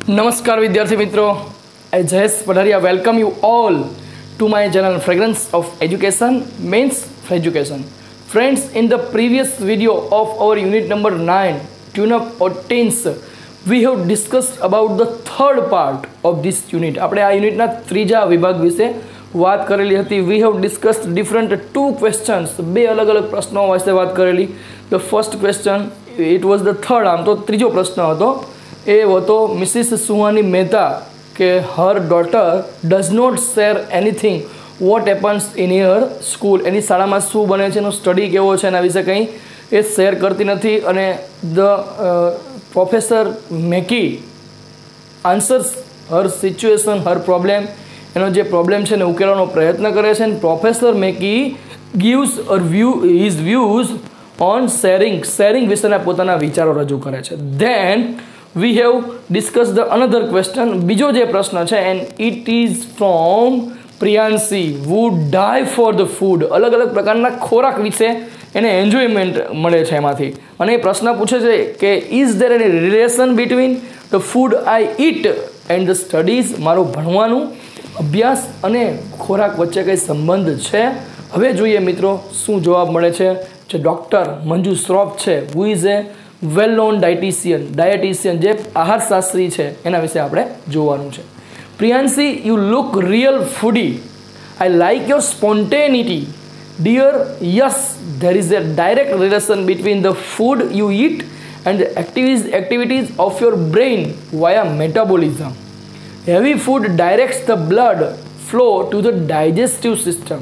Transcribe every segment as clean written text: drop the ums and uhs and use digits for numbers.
नमस्कार विद्यार्थी मित्रों, I Jayesh Padhariya welcome you all to my channel fragrance of education means education. Friends, in the previous video of our unit number 9 tune up or tense, we have discussed about the third part of this unit. આપણે આ યુનિટના ત્રીજા વિભાગ વિશે વાત કરેલી હતી. We have discussed different two questions, બે અલગ અલગ પ્રશ્નો વિશે વાત કરેલી. The first question, it was the third, આમ તો ત્રીજો પ્રશ્ન હતો. એ હતો મિસિસ સુહાની મહેતા કે her daughter does not share anything what happens in your school. એની શાળામાં શું બને છે, એનો સ્ટડી કેવો છે, એના વિશે કંઈ એ શેર કરતી નથી. અને the professor Mackey answers her situation, her problem, એનો જે પ્રોબ્લેમ છે એને ઉકેલવાનો પ્રયત્ન કરે છે. અને professor Mackey gives his views on sharing વિશેના પોતાના વિચારો રજૂ કરે છે. Then we have discussed the another question, બીજો જે પ્રશ્ન છે, and it is from Priyanshi who die for the food. અલગ અલગ પ્રકારના ખોરાક વિશે એને એન્જોયમેન્ટ મળે છે એમાંથી. અને એ પ્રશ્ન પૂછે છે કે is there any relation between the food I eat and the studies. મારું ભણવાનું, અભ્યાસ અને ખોરાક વચ્ચે કંઈ સંબંધ છે. હવે જોઈએ મિત્રો શું જવાબ મળે છે. જે ડૉક્ટર મંજુ શ્રોફ છે, who is a well known dietitian, જે આહારશાસ્ત્રી છે, એના વિશે આપણે જોવાનું છે. Priyanshi, you look real foodie. I like your spontaneity. Dear, yes, there is a direct relation between the food you eat and the activities of your brain via metabolism. Heavy food directs the blood flow to the digestive system,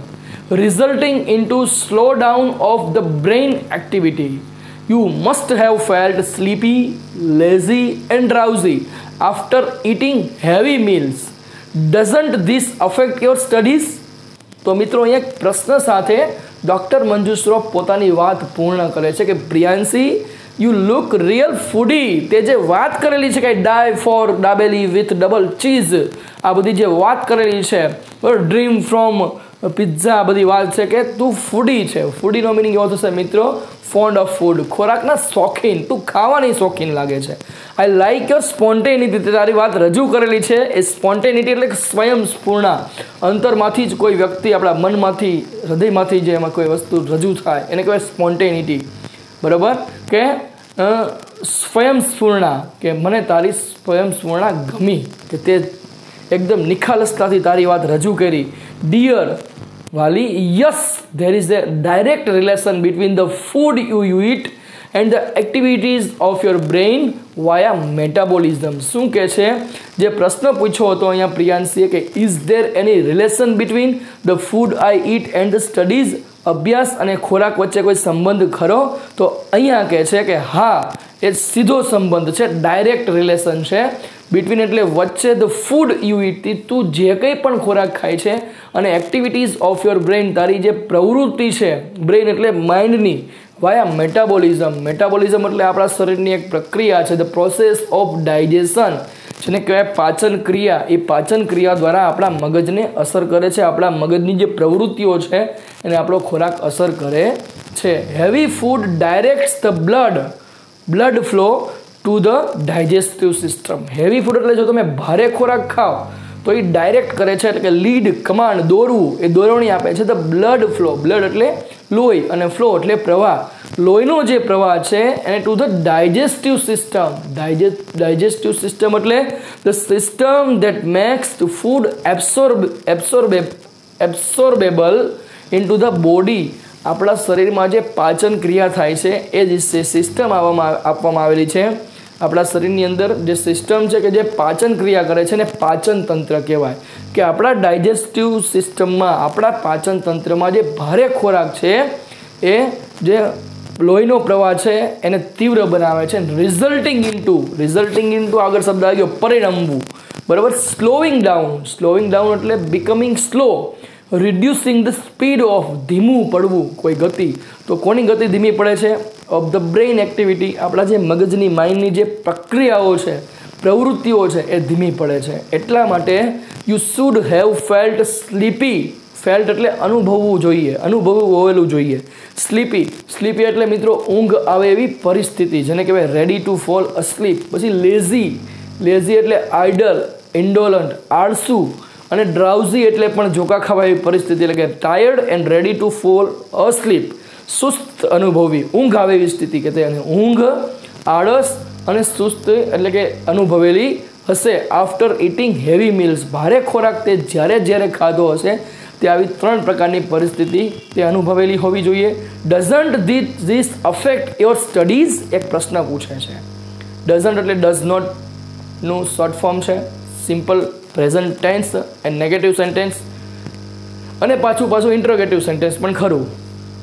resulting into slow down of the brain activity. You must have felt sleepy, lazy and drowsy after eating heavy meals. Doesn't this affect your studies? તો મિત્રો અહીંયા એક પ્રશ્ન સાથે doctor Manju Shroff પોતાની વાત પૂર્ણ કરે છે કે Priyanshi, you look real foodie. તે જે વાત કરેલી છે કે die for dabeli with double cheese, આ બધી જે વાત કરેલી છે, ડ્રીમ ફ્રોમ પિઝા, આ બધી વાત છે કે તું ફૂડી છે. ફૂડીનો મિનિંગ એવો થશે મિત્રો, ફોન્ડ ઓફ ફૂડ, ખોરાકના શોખીન, તું ખાવાની શોખીન લાગે છે. આઈ લાઇક યોર સ્પોન્ટેનિટી, તે તારી વાત રજૂ કરેલી છે. એ સ્પોન્ટેનિટી એટલે સ્વયંસ્ફૂર્ણા, અંતરમાંથી જ કોઈ વ્યક્તિ આપણા મનમાંથી, હૃદયમાંથી જે એમાં કોઈ વસ્તુ રજૂ થાય એને કહેવાય સ્પોન્ટેનિટી. બરાબર, કે સ્વયંસ્ફૂર્ણા, કે મને તારી સ્વયંસ્ફૂર્ણા ગમી, કે તે એકદમ નિખાલસતાથી તારી વાત રજૂ કરી. ડિયર, વાલી, yes, there is a direct relation between the food you eat and the activities of your brain via metabolism. શું કહે છે, જે પ્રશ્ન પૂછ્યો હતો અહીંયા પ્રિયાંશીએ કે is there any relation between the food I eat and the studies. અભ્યાસ અને ખોરાક વચ્ચે કોઈ સંબંધ ખરો? તો અહીંયા કહે છે કે હા, એ સીધો સંબંધ છે, ડાયરેક્ટ રિલેશન છે. બિટવીન એટલે વચ્ચે, ધ ફૂડ યુ ઇટ, તું જે કંઈ પણ ખોરાક ખાય છે, અને એક્ટિવિટીઝ ઓફ યોર બ્રેઇન, તારી જે પ્રવૃત્તિ છે, બ્રેઇન એટલે માઇન્ડની, વાયા મેટાબોલિઝમ. મેટાબોલિઝમ એટલે આપણા શરીરની એક પ્રક્રિયા છે, ધ પ્રોસેસ ઓફ ડાયજેશન, જેને કહેવાય પાચન ક્રિયા. એ પાચન ક્રિયા દ્વારા આપણા મગજને અસર કરે છે. આપણા મગજની જે પ્રવૃત્તિઓ છે એને આપણો ખોરાક અસર કરે છે. Heavy food directs the blood flow to the digestive system. Heavy food એટલે જો તમે ભારે ખોરાક ખાઓ તો એ ડાયરેક્ટ કરે છે, એટલે કે લીડ, કમાન્ડ, દોરવું, એ દોરવણી આપે છે ધ બ્લડ ફ્લો. બ્લડ એટલે લોહી અને ફ્લો એટલે પ્રવાહ. લોહીનો જે પ્રવાહ છે એને to the digestive system. Digestive system એટલે the system that makes food absorbable into the body. આપણા શરીરમાં જે પાચન ક્રિયા થાય છે એ જ સિસ્ટમ આપવામાં આવેલી છે. આપણા શરીરની અંદર જે સિસ્ટમ છે કે જે પાચન ક્રિયા કરે છે ને પાચન તંત્ર કહેવાય. કે આપણા ડાયજેસ્ટિવ સિસ્ટમમાં, આપણા પાચન તંત્રમાં જે ભારે ખોરાક છે એ જે લોહીનો પ્રવાહ છે એને તીવ્ર બનાવે છે. રિઝલ્ટિંગ ઇન્ટુ આગળ શબ્દ આવી ગયો, પરિણમવું. બરાબર, સ્લોઈંગ ડાઉન એટલે becoming slow. Reducing the speed of, ધીમું પડવું, કોઈ ગતિ. તો કોની ગતિ ધીમી પડે છે? ઓફ ધ બ્રેઇન એક્ટિવિટી, આપણા જે મગજની, માઇન્ડની જે પ્રક્રિયાઓ છે, પ્રવૃત્તિઓ છે એ ધીમી પડે છે. એટલા માટે you should have felt sleepy. Felt એટલે અનુભવવું જોઈએ, હોવેલું જોઈએ. સ્લીપી એટલે મિત્રો ઊંઘ આવે એવી પરિસ્થિતિ, જેને કહેવાય રેડી ટુ ફોલ અસ્લીપ. પછી લેઝી, લેઝી એટલે આઇડલ, ઇન્ડોલન્ટ, આળસુ, અને ડ્રાઉઝી એટલે પણ ઝોકા ખાવા એવી પરિસ્થિતિ, એટલે કે tired and ready to fall asleep, સુસ્ત અનુભવી, ઊંઘ આવે એવી સ્થિતિ કે તેને ઊંઘ, આળસ અને સુસ્ત એટલે કે અનુભવેલી હશે આફ્ટર ઇટિંગ હેવી મીલ્સ, ભારે ખોરાક તે જ્યારે ખાધો હશે તે આવી 3 પ્રકારની પરિસ્થિતિ તે અનુભવેલી હોવી જોઈએ. Doesn't this affect your studies? એક પ્રશ્ન પૂછે છે. ડઝન્ટ એટલે ડઝ નોટનું શોર્ટ ફોર્મ છે, simple present tense and negative sentence, અને પાછું ઇન્ટ્રોગેટિવ સેન્ટેન્સ પણ ખરું.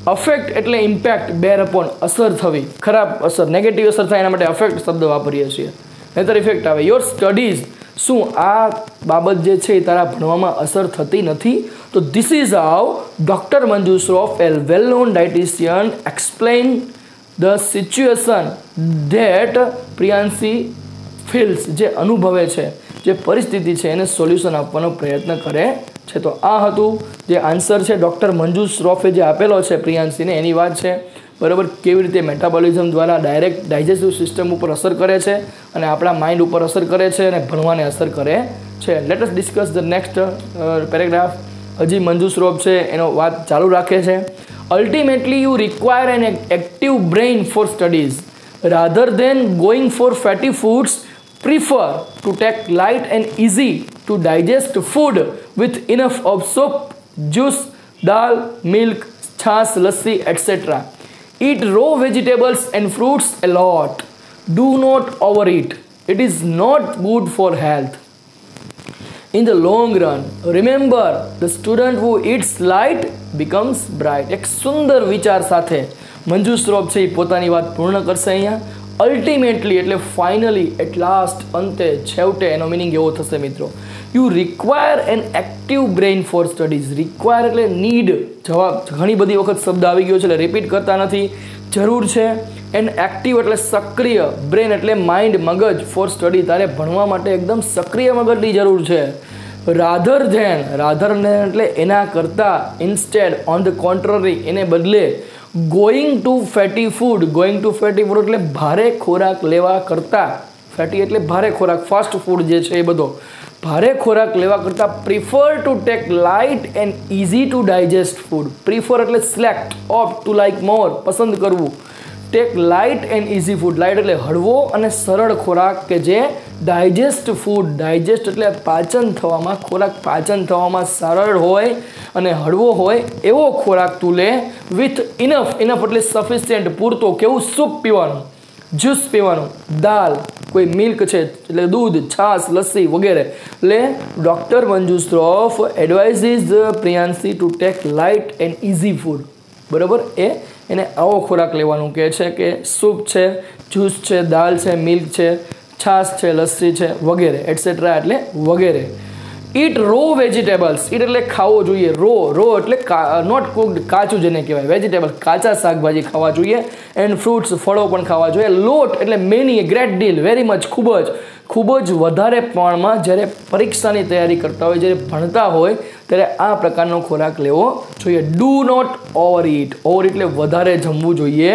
અફેક્ટ એટલે ઇમ્પેક્ટ, બેર અપોન, અસર થવી, ખરાબ અસર, નેગેટિવ અસર થાય એના માટે અફેક્ટ શબ્દ વાપરીએ છીએ, નહીંતર ઇફેક્ટ આવે. યોર સ્ટડીઝ, શું આ બાબત જે છે એ તારા ભણવામાં અસર થતી નથી? તો this is how doctor Manju Shroff, A well known dietitian, explain the situation that Priyanshi feels, જે અનુભવે છે, જે પરિસ્થિતિ છે એને સોલ્યુશન આપવાનો પ્રયત્ન કરે છે. તો આ હતું જે આન્સર છે ડૉક્ટર મંજુ શ્રોફે જે આપેલો છે પ્રિયાંશીને, એની વાત છે. બરાબર, કેવી રીતે મેટાબોલિઝમ દ્વારા ડાયરેક્ટ ડાયજેસ્ટિવ સિસ્ટમ ઉપર અસર કરે છે અને આપણા માઇન્ડ ઉપર અસર કરે છે અને ભણવાને અસર કરે છે. Let us discuss the next paragraph. હજી મંજુ શ્રોફ છે એનો વાત ચાલુ રાખે છે. Ultimately you require an active brain for studies rather than going for fatty foods. Prefer to take light and easy to digest food with enough of soup, juice, dal, milk, chas, lassi, etc. Eat raw vegetables and fruits a lot. Do not overeat. It is not good for health. In the long run, remember, the student who eats light becomes bright. એક સુંદર વિચાર સાથે મંજુ શ્રોફ છે એ પોતાની વાત પૂર્ણ કરશે અહીંયા. અલ્ટિમેટલી એટલે ફાઇનલી, એટ લાસ્ટ, અંતે, છેવટે, એનો મિનિંગ એવો થશે મિત્રો. You require an active brain for studies. Require એટલે નીડ, જવાબ, ઘણી બધી વખત શબ્દ આવી ગયો છે એટલે રિપીટ કરતા નથી, જરૂર છે. એન્ડ એક્ટિવ એટલે સક્રિય, બ્રેન એટલે માઇન્ડ, મગજ, ફોર સ્ટડી, તારે ભણવા માટે એકદમ સક્રિય મગજની જરૂર છે. રાધર ધેન, રાધર એટલે એના કરતાં, ઇન્સ્ટેડ, ઓન ધ કોન્ટ્રરી, એને બદલે, going to fatty food, going to fatty food એટલે ભારે ખોરાક લેવા કરતાં, ફેટી એટલે ભારે ખોરાક, ફાસ્ટ ફૂડ જે છે એ બધો, ભારે ખોરાક લેવા કરતાં prefer to take light and easy to digest food. Prefer એટલે select, opt, to like more, પસંદ કરવું. Take light and easy food, light એટલે હળવો અને સરળ ખોરાક કે જે ડાયજેસ્ટ ફૂડ, ડાયજેસ્ટ એટલે પાચન થવામાં, ખોરાક પાચન થવામાં સરળ હોય અને હળવો હોય એવો ખોરાક તું લે. વિથ ઇનફ, ઇનફ એટલે સફિશિયન્ટ, પૂરતો. કેવું? સૂપ પીવાનું, જ્યુસ પીવાનું, દાલ, કોઈ મિલ્ક છે એટલે દૂધ, છાશ, લસ્સી વગેરે લે. Doctor Manju Shroff advises Priyanshi to take light and easy food. બરાબર, એને આવો ખોરાક લેવાનું કહે છે કે સૂપ છે, જ્યુસ છે, દાલ છે, મિલ્ક છે, છાશ છે, લસ્સી છે વગેરે, એટસેટ્રા એટલે વગેરે. ઈટ રો વેજીટેબલ્સ, ઈટ એટલે ખાવો જોઈએ, રો એટલે નોટ કુકડ, કાચું જેને કહેવાય, વેજીટેબલ કાચા શાકભાજી ખાવા જોઈએ. એન્ડ ફ્રૂટ્સ, ફળો પણ ખાવા જોઈએ. લોટ એટલે many, great deal, very much, ખૂબ જ વધારે પ્રમાણમાં જ્યારે પરીક્ષાની તૈયારી કરતા હોય, જ્યારે ભણતા હોય ત્યારે આ પ્રકારનો ખોરાક લેવો જોઈએ. Do not over eat, over એટલે વધારે જમવું જોઈએ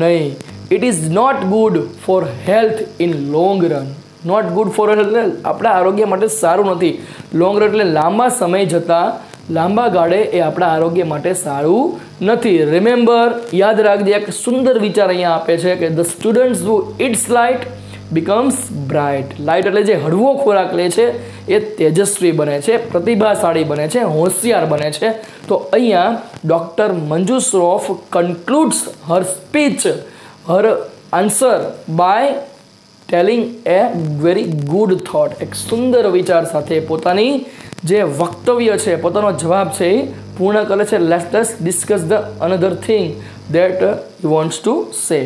નહીં. It is not good for health in long run. Not good for health એટલે આપણા આરોગ્ય માટે સારું નથી. લોંગ રન એટલે લાંબા સમય જતાં, લાંબા ગાળે એ આપણા આરોગ્ય માટે સારું નથી. રિમેમ્બર, યાદ રાખજે, એક સુંદર વિચાર અહીંયા આપે છે કે the students who eats light becomes bright. Light એટલે જે હળવો ખોરાક લે છે એ તેજસ્વી બને છે, પ્રતિભાશાળી બને છે, હોશિયાર બને છે. તો અહીંયા doctor Manju Shroff concludes her speech, her answer by telling a very good thought. એક સુંદર વિચાર સાથે પોતાની જે વક્તવ્ય છે, પોતાનો જવાબ છે એ પૂર્ણ કરે છે. Let's us discuss the another thing that he wants to say.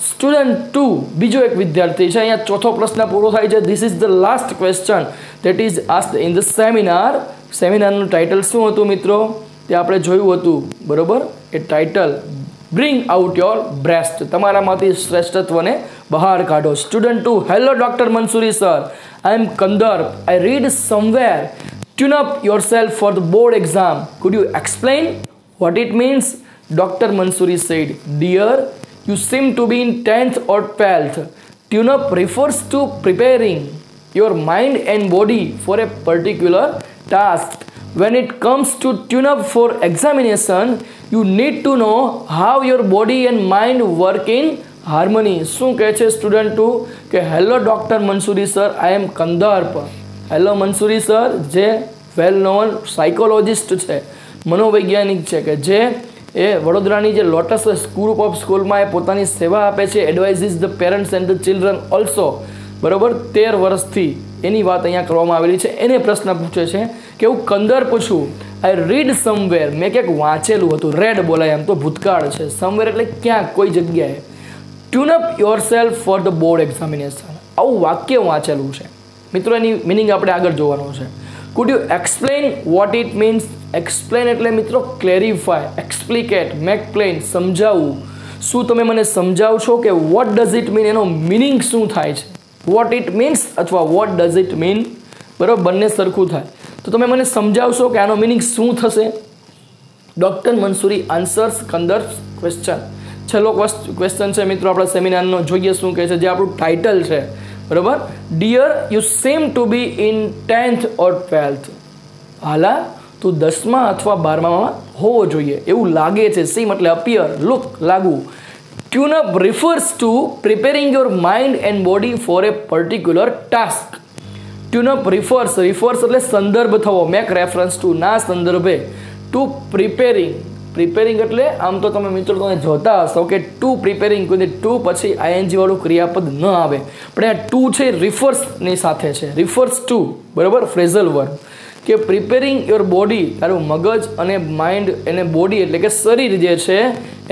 Student 2, બીજો એક વિદ્યાર્થી છે. અહીંયા ચોથો પ્રશ્ન પૂરો થાય છે. This is the last question that is asked in the seminar. સેમિનારનું ટાઇટલ શું હતું મિત્રો? તે આપણે જોયું હતું, બરોબર? એ title bring out your best, તમારામાંથી શ્રેષ્ઠત્વને બહાર કાઢો. Student 2, hello doctor Mansuri sir, I am Kandarp, I read somewhere, tune up yourself for the board exam, could you explain what it means? Doctor Mansuri said, dear, you seem to be in 10th or 12th. Tune up refers to preparing your mind and body for a particular task. When it comes to tune up for examination, you need to know how your body and mind work in harmony. શું કહે છે student 2 કે hello doctor Mansuri sir, I M કંધારપ. Hello Mansuri sir, જે well known psychologist છે, મનોવૈજ્ઞાનિક છે, કે જે એ વડોદરાની જે લોટસ ગ્રુપ ઓફ સ્કૂલમાં એ પોતાની સેવા આપે છે, advises the parents and the children also, બરાબર, 13 વર્ષથી એની વાત અહીંયા કરવામાં આવેલી છે. એને પ્રશ્ન પૂછે છે કે હું કંદર પૂછું, આઈ રીડ સમવેર, મેં ક્યાંક વાંચેલું હતું, રેડ બોલાય એમ તો ભૂતકાળ છે, સમવેર એટલે ક્યાંક કોઈ જગ્યાએ, tune up yourself for the board examination, આવું વાક્ય વાંચેલું છે. મિત્રો એની મિનિંગ આપણે આગળ જોવાનું છે. Food you explain what it means? Explain એટલે મિત્રો ક્લેરિફાય, એક્સપ્લિકેટ, મેક પ્લેન, સમજાવવું. શું તમે મને સમજાવશો કે વોટ ડઝ ઇટ મીન, એનો મિનિંગ શું થાય છે? વોટ ઇટ મીન્સ અથવા વોટ ડઝ ઇટ મીન, બરાબર, બંને સરખું થાય. તો તમે મને સમજાવશો કે આનો મિનિંગ શું થશે? ડૉક્ટર મંસૂરી આન્સર્સ કંદર ક્વેશ્ચન. છેલ્લો ક્વેશ્ચન છે મિત્રો આપણા સેમિનારનો, જોઈએ શું કહે છે, જે આપણું ટાઇટલ છે, બરાબર. Dear, you seem to be in 10th or 12th. હાલા તું 10મા અથવા 12મામાં હોવો જોઈએ એવું લાગે છે. સીમ એટલે અપિયર, લુક, લાગવું. Tune up refers to preparing your mind and body for a particular task. Tune up refers એટલે સંદર્ભ થવો, મેક રેફરન્સ ટુ, ના સંદર્ભે, ટુ પ્રિપેરિંગ એટલે આમ તો તમે મિત્રો તમે જોતા હશો કે ટુ પ્રિપેરિંગ, કોઈ ટુ પછી આઈએનજી વાળું ક્રિયાપદ ન આવે, પણ આ ટુ છે રિફર્સની સાથે છે, રિફર્સ ટુ, બરાબર, ફ્રેઝલ વર્બ, કે પ્રિપેરિંગ યોર બોડી, તારું મગજ અને માઇન્ડ એને બોડી એટલે કે શરીર જે છે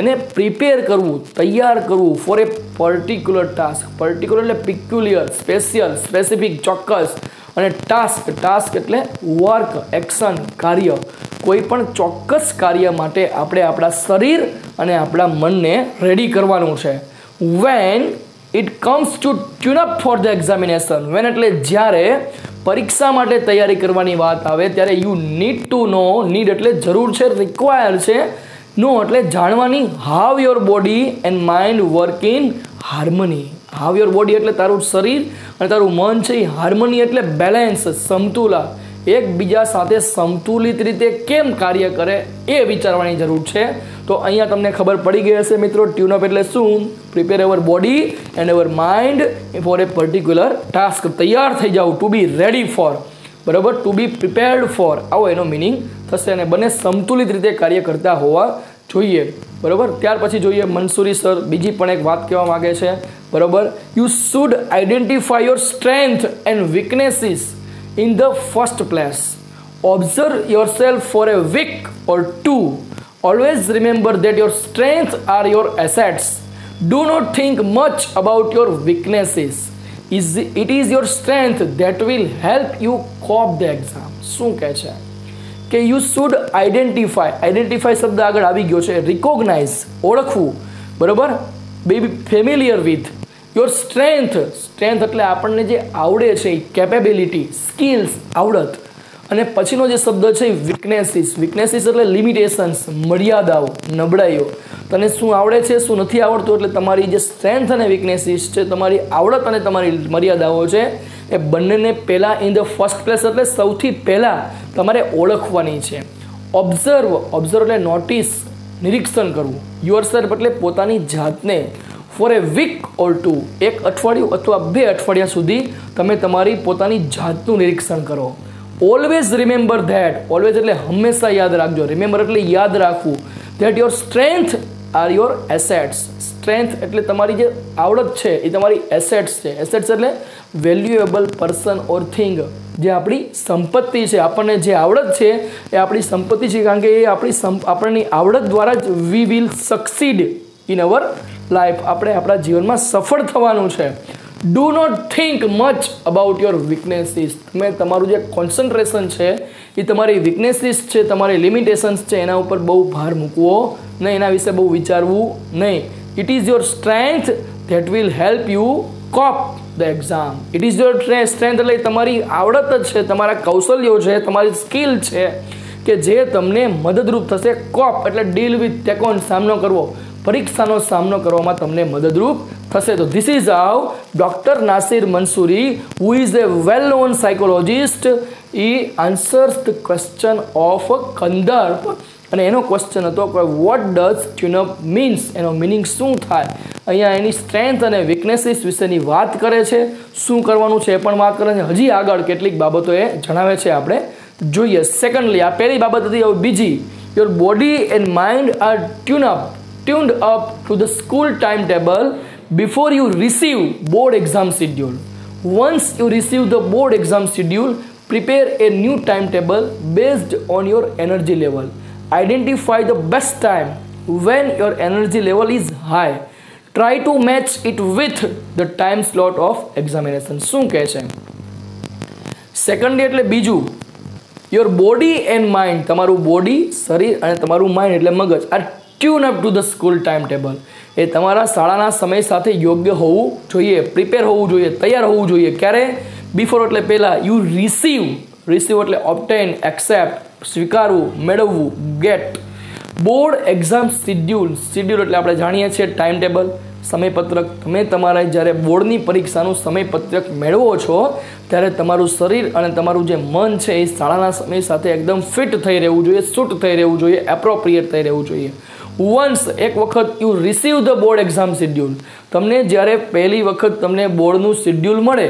એને પ્રિપેર કરવું, તૈયાર કરવું four a particular task. Particular એટલે પિક્યુલિયર, સ્પેશિયલ, સ્પેસિફિક, ચોક્કસ, અને ટાસ્ક એટલે વર્ક, એક્શન, કાર્ય. કોઈ પણ ચોક્કસ કાર્ય માટે આપણે આપણા શરીર અને આપણા મનને રેડી કરવાનું છે. When it comes to tune up for the examination, when એટલે જ્યારે પરીક્ષા માટે તૈયારી કરવાની વાત આવે ત્યારે you need to know, need એટલે જરૂર છે, રિક્વાયર છે, નો એટલે જાણવાની, how your body and mind work in harmony. How your body એટલે તારું શરીર અને તારું મન છે એ હાર્મની એટલે બેલેન્સ, સમતુલા, એકબીજા સાથે સંતુલિત રીતે કેમ કાર્ય કરે એ વિચારવાની જરૂર છે. તો અહીંયા તમને ખબર પડી ગઈ હશે મિત્રો, ટ્યુન અપ એટલે શું? Prepare our body and our mind for a particular task. તૈયાર થઈ જાવ, ટુ બી રેડી ફોર, બરાબર, ટુ બી પ્રિપેર્ડ ફોર, આવો એનો મિનિંગ થશે. અને બંને સંતુલિત રીતે કાર્ય કરતા હોવા જોઈએ, બરાબર. ત્યાર પછી જોઈએ મંસૂરી સર બીજી પણ એક વાત કહેવા માગે છે, બરાબર. You should identify your strength and weaknesses in the first place. Observe yourself for a week or two. Always remember that your strengths are your assets. Do not think much about your weaknesses. It is your strength that will help you cope the exam. શું કહે છે કે you should identify શબ્દ આગળ આવી ગયો છે, recognise, ઓળખવું, બરાબર, બી ફેમિલિયર વિથ યોર સ્ટ્રેન્થ એટલે આપણને જે આવડે છે, કેપેબિલિટી, સ્કિલ્સ, આવડત. અને પછીનો જે શબ્દ છે વીકનેસીસ એટલે લિમિટેશન્સ, મર્યાદાઓ, નબળાઈઓ. તને શું આવડે છે, શું નથી આવડતું, એટલે તમારી જે સ્ટ્રેન્થ અને વીકનેસીસ છે, તમારી આવડત અને તમારી મર્યાદાઓ છે, એ બંનેને પહેલાં ઇન ધ ફર્સ્ટ પ્લેસ એટલે સૌથી પહેલાં તમારે ઓળખવાની છે. ઓબ્ઝર્વ એટલે નોટિસ, નિરીક્ષણ કરવું. યોર સેલ્ફ એટલે પોતાની જાતને. ફોર એ વીક ઓર ટુ, એક અઠવાડિયું અથવા 2 અઠવાડિયા સુધી તમે તમારી પોતાની જાતનું નિરીક્ષણ કરો. ઓલવેઝ રિમેમ્બર ધેટ, ઓલવેઝ એટલે હંમેશા યાદ રાખજો, રિમેમ્બર એટલે યાદ રાખવું, that your strength are your assets. Strength એટલે તમારી જે આવડત છે એ તમારી એસેટ્સ છે. એસેટ્સ એટલે વેલ્યુએબલ પર્સન ઓર થિંગ, જે આપણી સંપત્તિ છે. આપણને જે આવડત છે એ આપણી સંપત્તિ છે, કારણ કે એ આપણની આવડત દ્વારા જ we will succeed in our life, આપણે આપણા જીવનમાં સફળ થવાનું છે. Do not think much about your weaknesses. તમે તમારું જે કોન્સન્ટ્રેશન છે એ તમારી વીકનેસીસ છે, તમારી લિમિટેશન્સ છે, એના ઉપર બહુ ભાર મૂકવો નહીં, એના વિશે બહુ વિચારવું નહીં. It is your strength that will help you cope the exam. It is your strength એટલે તમારી આવડત જ છે, તમારા કૌશલ્યો છે, તમારી સ્કિલ છે કે જે તમને મદદરૂપ થશે. કોપ એટલે ડીલ વિથ, ટેકોન, સામનો કરવો, પરીક્ષાનો સામનો કરવામાં તમને મદદરૂપ થશે. તો this is how doctor Nasir Mansuri, who is A well known psychologist, A answers the question of Kandarp. અને એનો ક્વેશ્ચન હતો કે વોટ ડઝ ટ્યુનઅપ મીન્સ, એનો મિનિંગ શું થાય. અહીંયા એની સ્ટ્રેન્થ અને વીકનેસીસ વિશેની વાત કરે છે, શું કરવાનું છે એ પણ વાત કરે છે. હજી આગળ કેટલીક બાબતો એ જણાવે છે, આપણે જોઈએ. સેકન્ડલી, આ પહેલી બાબત હતી. હવે બીજી, your body and mind are tuned up to the school timetable before you receive board exam schedule. Once you receive the board exam schedule, prepare a new timetable based on your energy level. Identify the best time when your energy level is high. Try to match it with the time slot of examination. શું કહે છે? Secondly એટલે બીજું, your body and mind, તમારું body, શરીર અને તમારું mind એટલે મગજ, are tune up to the school time table. એ તમારા શાળાના સમય સાથે યોગ્ય હોવું જોઈએ, પ્રિપેર હોવું જોઈએ, તૈયાર હોવું જોઈએ. ક્યારે? બિફોર એટલે પહેલાં. યુ રિસીવ એટલે ઓબ્ટેન, એક્સેપ્ટ, સ્વીકારવું, મેળવવું, ગેટ. બોર્ડ એક્ઝામ શિડ્યુલ એટલે આપણે જાણીએ છીએ ટાઈમ ટેબલ, સમયપત્રક. તમે તમારા જ્યારે બોર્ડની પરીક્ષાનું સમયપત્રક મેળવો છો ત્યારે તમારું શરીર અને તમારું જે મન છે એ શાળાના સમય સાથે એકદમ ફિટ થઈ રહેવું જોઈએ, સૂટ થઈ રહેવું જોઈએ, એપ્રોપ્રિએટ થઈ રહેવું જોઈએ. વન્સ, એક વખત you receive the board exam schedule, તમને જ્યારે પહેલી વખત તમને બોર્ડનું શિડ્યુલ મળે,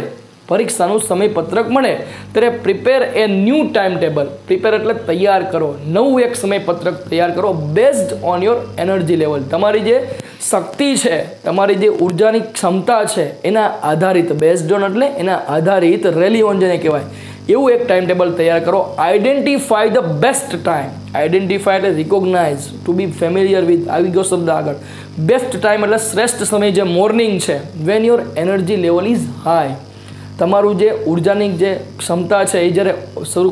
પરીક્ષાનું સમયપત્રક મળે, ત્યારે પ્રિપેર એ ન્યૂ ટાઈમ ટેબલ. પ્રિપેર એટલે તૈયાર કરો, નવું એક સમયપત્રક તૈયાર કરો, based on your energy level. તમારી જે શક્તિ છે, તમારી જે ઉર્જાની ક્ષમતા છે એના આધારિત, બેઝડ ઓન એટલે એના આધારિત, રેલી ઓન જેને કહેવાય, એવું એક ટાઈમ ટેબલ તૈયાર કરો. Identify the best time. Identify એટલે recognise, to be familiar with, આવી ગયો શબ્દ આગળ. બેસ્ટ ટાઈમ એટલે શ્રેષ્ઠ સમય જે મોર્નિંગ છે, van your energy level is high. તમારું જે ઉર્જાની જે ક્ષમતા છે એ જ્યારે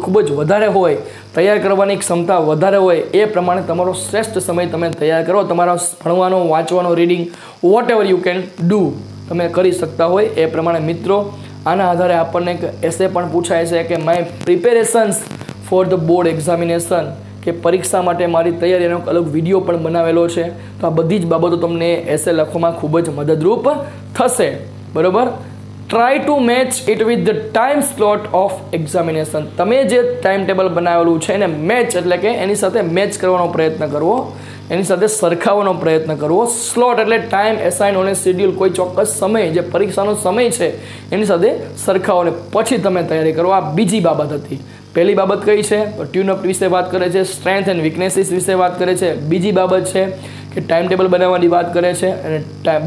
ખૂબ જ વધારે હોય, તૈયાર કરવાની ક્ષમતા વધારે હોય, એ પ્રમાણે તમારો શ્રેષ્ઠ સમય તમે તૈયાર કરો. તમારો ભણવાનો, વાંચવાનો, reading, whatever you can do, તમે કરી શકતા હોય એ પ્રમાણે. મિત્રો, આના આધારે આપણને એક એસે પણ પૂછાય છે કે my preparations four the board examination, કે પરીક્ષા માટે મારી તૈયારીનો અલગ વિડીયો પણ બનાવેલો છે. તો આ બધી જ બાબતો તમને એસે લખવામાં ખૂબ જ મદદરૂપ થશે. બરાબર? Try to match it with the time slot of examination. તમે જે ટાઈમ ટેબલ બનાવેલું છે એને મેચ એટલે કે એની સાથે મેચ કરવાનો પ્રયત્ન કરવો, એની સાથે સરખાવવાનો પ્રયત્ન કરવો. સ્લોટ એટલે time assign on A schedule, કોઈ ચોક્કસ સમય, જે પરીક્ષાનો સમય છે એની સાથે સરખાવો અને પછી તમે તૈયારી કરો. આ બીજી બાબત હતી. પહેલી બાબત કઈ છે? તો ટ્યુનઅપ વિશે વાત કરે છે, સ્ટ્રેન્થ એન્ડ વીકનેસીસ વિશે વાત કરે છે. બીજી બાબત છે કે ટાઈમ ટેબલ બનાવવાની વાત કરે છે અને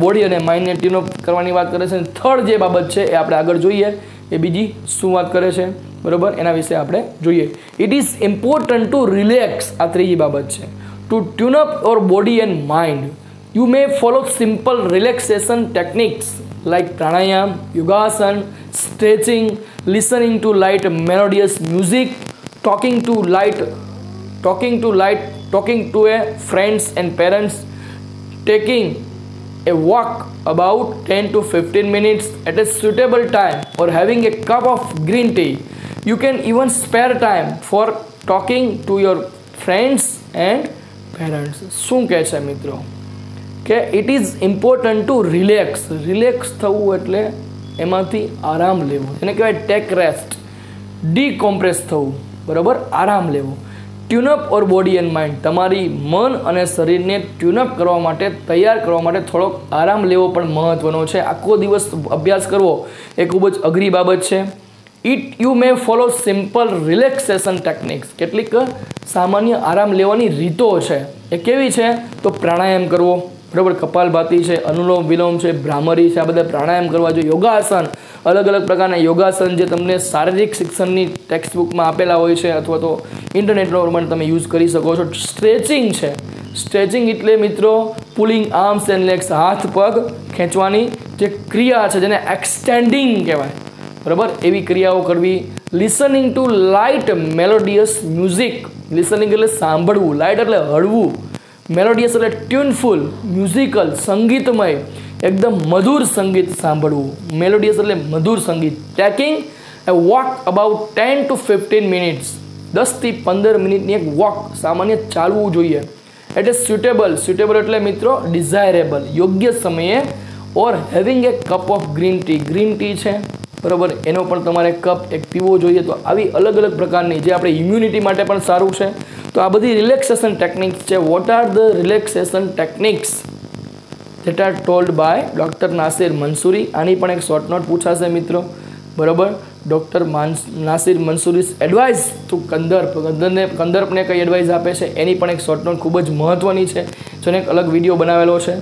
બોડી અને માઇન્ડને ટ્યુનઅપ કરવાની વાત કરે છે. અને થર્ડ જે બાબત છે એ આપણે આગળ જોઈએ, એ બીજી શું વાત કરે છે, બરાબર, એના વિશે આપણે જોઈએ. It is important to relax, આ ત્રીજી બાબત છે. To tune up your body and mind, you may follow simple relaxation techniques like pranayam, yogasan, stretching, listening to light melodious music, talking to a friends and parents, taking a walk about 10 to 15 minutes at a suitable time, or having a cup of green tea. You can even spare time for talking to your friends and parents. શું કહે છે મિત્રો? કે it is important to relax. Relax થવું એટલે એમાંથી આરામ લેવો, એને કહેવાય ટેક રેસ્ટ, ડીકોમ્પ્રેસ થવું, બરાબર, આરામ લેવો. ટ્યુનઅપ ઓર બોડી એન્ડ માઇન્ડ, તમારી મન અને શરીરને ટ્યુનઅપ કરવા માટે, તૈયાર કરવા માટે થોડોક આરામ લેવો પણ મહત્ત્વનો છે. આખો દિવસ અભ્યાસ કરવો એ ખૂબ જ અઘરી બાબત છે. You may follow simple relaxation techniques, કેટલીક સામાન્ય આરામ લેવાની રીતો છે. એ કેવી છે? તો પ્રાણાયામ કરવો, બરાબર, કપાલભાતી છે, અનુલોમ વિલોમ છે, ભ્રામરી છે, આ બધા પ્રાણાયામ કરવા જોઈએ. યોગાસન, અલગ અલગ પ્રકારના યોગાસન જે તમને શારીરિક શિક્ષણની ટેક્સ્ટ બુકમાં આપેલા હોય છે અથવા તો ઇન્ટરનેટનો પણ તમે યુઝ કરી શકો છો. સ્ટ્રેચિંગ છે. સ્ટ્રેચિંગ એટલે મિત્રો પુલિંગ આર્મ્સ એન્ડ લેગ્સ, હાથ પગ ખેંચવાની જે ક્રિયા છે જેને એક્સટેન્ડિંગ કહેવાય, બરાબર, એવી ક્રિયાઓ કરવી. Listening to light melodious music. Listening એટલે સાંભળવું, લાઇટ એટલે હળવું, મેલોડિયસ એટલે ટ્યુનફુલ, મ્યુઝિકલ સંગીતમય, એકદમ મધુર સંગીત સાંભળવું. મેલોડિયસ એટલે મધુર સંગીત. Taking A walk about 10 to 15 minutes, 10 થી 15 મિનિટની એક વોક, સામાન્ય ચાલવું જોઈએ. એટલે suitable એટલે મિત્રો desirable, યોગ્ય સમયે, or having a cup of green tea છે બરાબર, એનો પણ તમારે કપ એક પીવો જોઈએ. તો આવી અલગ અલગ પ્રકારની જે આપણે ઇમ્યુનિટી માટે પણ સારું છે. તો આ બધી રિલેક્સેશન ટેકનિક્સ છે. What are the relaxation techniques that are told by doctor Nasir Mansuri. આની પણ એક શોર્ટ નોટ પૂછાશે મિત્રો બરાબર. Doctor Nasir Mansuri advice to કંદર્પને કઈ એડવાઇસ આપે છે એની પણ એક શોર્ટ નોટ ખૂબ જ મહત્ત્વની છે, જેનો એક અલગ વિડીયો બનાવેલો છે.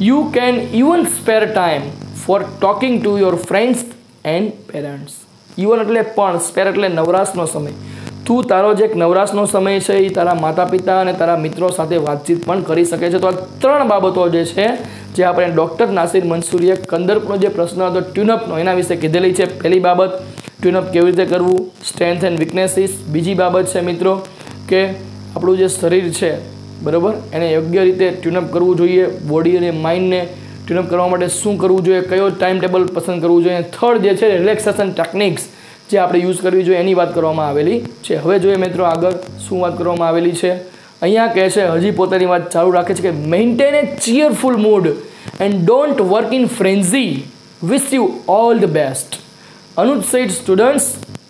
You can even spare time for talking to your friends and parents. Even એટલે પણ, સ્પેર એટલે નવરાશનો સમય. તું તારો જે એક નવરાશનો સમય છે એ તારા માતા પિતા અને તારા મિત્રો સાથે વાતચીત પણ કરી શકે છે. તો આ 3 બાબતો જે છે જે આપણે ડૉક્ટર નાસિર મંસૂરીએ કંદર્પનો જે પ્રશ્ન હતો ટ્યુનઅપનો એના વિશે કીધેલી છે. પહેલી બાબત ટ્યુનઅપ કેવી રીતે કરવું, સ્ટ્રેન્થ એન્ડ વીકનેસીસ. બીજી બાબત છે મિત્રો કે આપણું જે શરીર છે બરાબર એને યોગ્ય રીતે ટ્યુનઅપ કરવું જોઈએ. બોડી અને માઇન્ડને ટ્યુનઅપ કરવા માટે શું કરવું જોઈએ, કયો ટાઈમ ટેબલ પસંદ કરવું જોઈએ. થર્ડ જે છે રિલેક્સેશન ટેકનિક્સ જે આપણે યુઝ કરવી જોઈએ એની વાત કરવામાં આવેલી છે. હવે જોઈએ મિત્રો આગળ શું વાત કરવામાં આવેલી છે. અહીંયા કહે છે, હજી પોતાની વાત ચાલુ રાખે છે કે maintain A ચીયરફુલ mood and don't work in ફ્રેન્ઝી. Wish you all the best. Anuj said, students,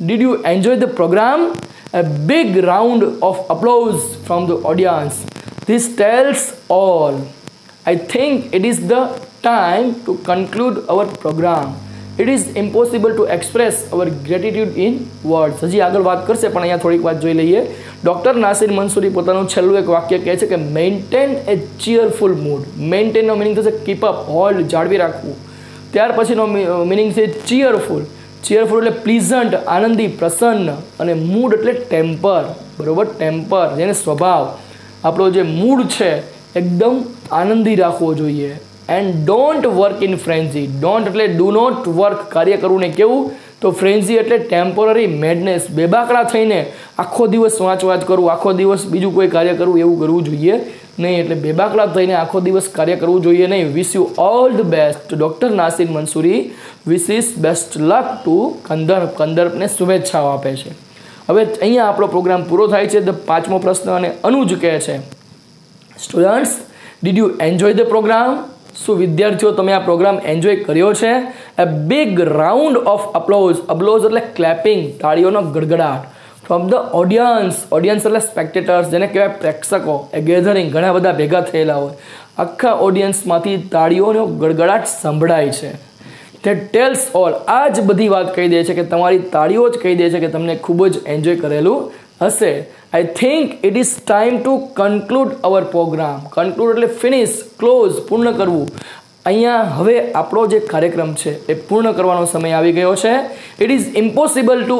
did you enjoy the program? A big round of applause from the audience. This tells all. I think it is the time to conclude our program. It is impossible to express our gratitude in words. હજી આગળ વાત કરશે પણ અહીંયા થોડીક વાત જોઈ લઈએ. ડૉક્ટર નાસિર મંસૂરી પોતાનું છેલ્લું એક વાક્ય કહે છે કે મેન્ટેન એ ચીયરફુલ મૂડ. મેન્ટેનનો મિનિંગ થશે કીપ અપ, હોલ્ડ, જાળવી રાખવું. ત્યાર પછીનો મિનિંગ છે ચીયરફુલ. ચીયરફુલ એટલે પ્લીઝન્ટ, આનંદી, પ્રસન્ન, અને મૂડ એટલે ટેમ્પર બરાબર. ટેમ્પર જેને સ્વભાવ, આપણો જે મૂડ છે એકદમ આનંદી રાખવો જોઈએ. And don't work in ફ્રેન્ઝી. Don't એટલે ડુ નોટ વર્ક, કાર્ય કરવું ને કેવું, તો ફ્રેન્ઝી એટલે ટેમ્પરરી મેડનેસ, બેબાકડા થઈને આખો દિવસ વાંચ કરવું, આખો દિવસ બીજું કોઈ કાર્ય કરવું એવું કરવું જોઈએ નહીં. એટલે બેબાકડા થઈને આખો દિવસ કાર્ય કરવું જોઈએ નહીં. Wish you all the best. Doctor Nasir Mansuri wishes best luck to કંદર્પને શુભેચ્છાઓ આપે છે. હવે અહીંયા આપણો પ્રોગ્રામ પૂરો થાય છે. ધ 5મો પ્રશ્ન અને અનુજ કહે છે, students, did you enjoy the programme? શું વિદ્યાર્થીઓ તમે આ પ્રોગ્રામ એન્જોય કર્યો છે? A big round of applause. Applause એટલે ક્લેપિંગ, તાળીઓનો ગડગડાટ. From the audience. ઓડિયન્સ એટલે સ્પેક્ટેટર્સ, જેને કહેવાય પ્રેક્ષકો. એ ગેધરિંગ, ઘણા બધા ભેગા થયેલા હોય. આખા ઓડિયન્સમાંથી તાળીઓનો ગડગડાટ સંભળાય છે. That tells all. આ જ બધી વાત કહી દે છે કે તમારી તાળીઓ જ કહી દે છે કે તમને ખૂબ જ એન્જોય કરેલું હશે. I think it is time to conclude our programme. Conclude એટલે ફિનિશ, ક્લોઝ, પૂર્ણ કરવું. અહીંયા હવે આપણો જે કાર્યક્રમ છે એ પૂર્ણ કરવાનો સમય આવી ગયો છે. It is impossible to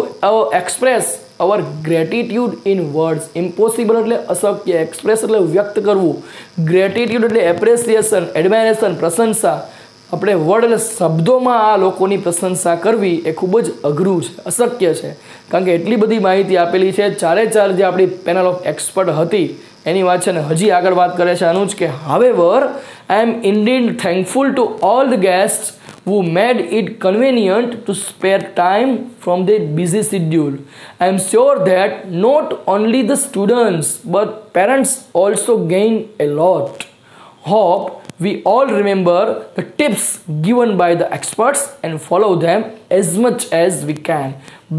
express our gratitude in words. Impossible એટલે અશક્ય, એક્સપ્રેસ એટલે વ્યક્ત કરવું, ગ્રેટિટ્યુડ એટલે એપ્રિસિએશન, એડમાયરેશન, પ્રશંસા. આપણે વર્ડ એટલે શબ્દોમાં આ લોકોની પ્રશંસા કરવી એ ખૂબ જ અઘરું છે, અશક્ય છે, કારણ કે એટલી બધી માહિતી આપેલી છે. 4 જે આપણી પેનલ ઓફ એક્સપર્ટ હતી એની વાત છે ને હજી આગળ વાત કરે છે અનુજ કે however I am indeed thankful to all the guest who made it convenient to spare time from their busy schedule. I am sure that not only the students but parents also gain a lot. Hope we all remember the tips given by the experts and follow them as much as we can.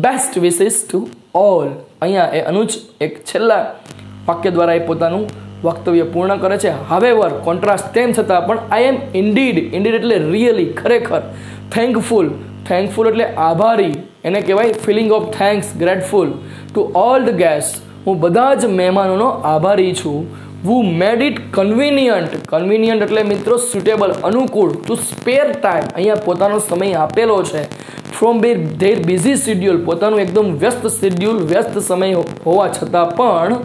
Best wishes to all. અહીંયા એ અનુજ એક છેલ્લા વાક્ય દ્વારા એ પોતાનું વક્તવ્ય પૂર્ણ કરે છે. હાવેવર કોન્ટ્રાસ્ટ તેમ છતાં પણ આઈ એમ ઇન્ડીડ એટલે રિયલી, ખરેખર, થેન્કફુલ એટલે આભારી, એને કહેવાય feeling of thanks, grateful to all the guest. હું બધા જ મહેમાનોનો આભારી છું. who made it convenient એટલે મિત્રો સુટેબલ, અનુકૂળ, ટુ સ્પેર ટાઈમ, અહીંયા પોતાનો સમય આપેલો છે. ફ્રોમ ધેર બિઝી શેડ્યુલ, પોતાનું એકદમ વ્યસ્ત શેડ્યુલ, વ્યસ્ત સમય હોવા છતાં પણ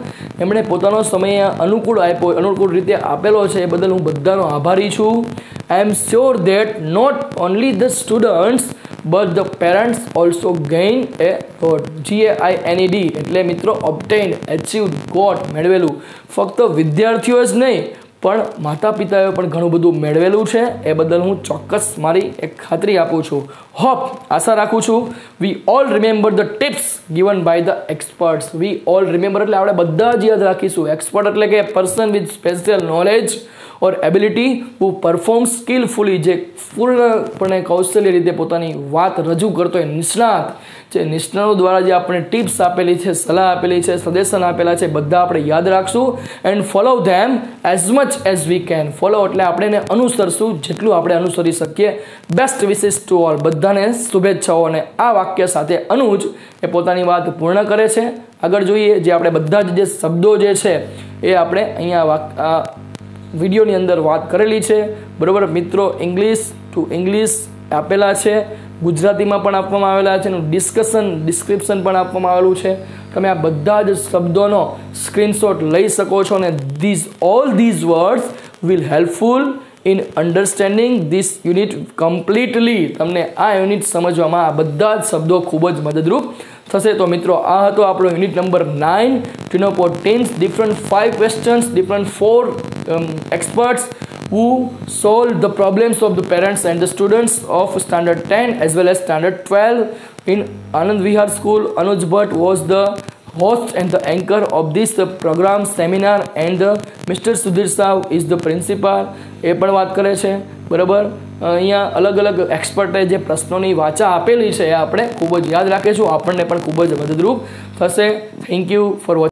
એમણે પોતાનો સમય અનુકૂળ રીતે આપેલો છે. એ બદલ હું બધાનો આભારી છું. I am sure that not only the students but the parents also gain a lot. GAINED એટલે મિત્રો ઓબ્ટેન્ડ, એચીવ્ડ, ગોટ, મેળવેલું. ફક્ત વિદ્યાર્થીઓ જ નહીં પણ માતા પિતાએ પણ ઘણું બધું મેળવેલું છે, એ બદલ હું ચોક્કસ મારી એક ખાતરી આપું છું. હોપ, આશા રાખું છું we all remember the tips given by the experts. We all remember એટલે આપણે બધા જ યાદ રાખીશું. એક્સપર્ટ એટલે કે person with special knowledge or ability who perform skilfully, જે પૂર્ણપણે કૌશલ્ય રીતે પોતાની વાત રજૂ કરતો હોય, નિષ્ણાત. જે નિષ્ણાતો દ્વારા જે આપણે ટિપ્સ આપેલી છે, સલાહ આપેલી છે, સજેશન આપેલા છે, બધા આપણે યાદ રાખશું and follow them as much as we can. Follow એટલે આપણે એને અનુસરશું જેટલું આપણે અનુસરી શકીએ. Best wishes to all. બધાને શુભેચ્છાઓ. અને આ વાક્ય સાથે અનુજ એ પોતાની વાત પૂર્ણ કરે છે. આગળ જોઈએ, જે આપણે બધા જ જે શબ્દો જે છે એ આપણે અહીંયા વિડીયોની અંદર વાત કરેલી છે. બરાબર મિત્રો, ઇંગ્લિશ ટુ ઇંગ્લિશ આપેલા છે, ગુજરાતીમાં પણ આપવામાં આવેલા છે, એનું ડિસ્ક્રિપ્શન પણ આપવામાં આવેલું છે. તમે આ બધા જ શબ્દોનો સ્ક્રીનશોટ લઈ શકો છો અને all these words will helpful in understanding this unit completely. તમને આ યુનિટ સમજવામાં આ બધા જ શબ્દો ખૂબ જ મદદરૂપ થશે. તો મિત્રો, આ હતો આપણો યુનિટ નંબર 9, ટીનોપોટેન્સ. Different 5 questions, different 4 experts who solve the problems of the parents and the students of standard 10 as well as standard 12 in Anand Vihar school. Anuj Bhatt was the host and the anchor of this program seminar and Mr. Sudhir Sav is the principal. એ પણ વાત કરે છે. બરાબર, અહીંયા અલગ અલગ એક્સપર્ટે જે પ્રશ્નોની વાચા આપેલી છે એ આપણે ખૂબ જ યાદ રાખીશું. આપણને પણ ખૂબ જ મદદરૂપ થશે. Thank you for watching.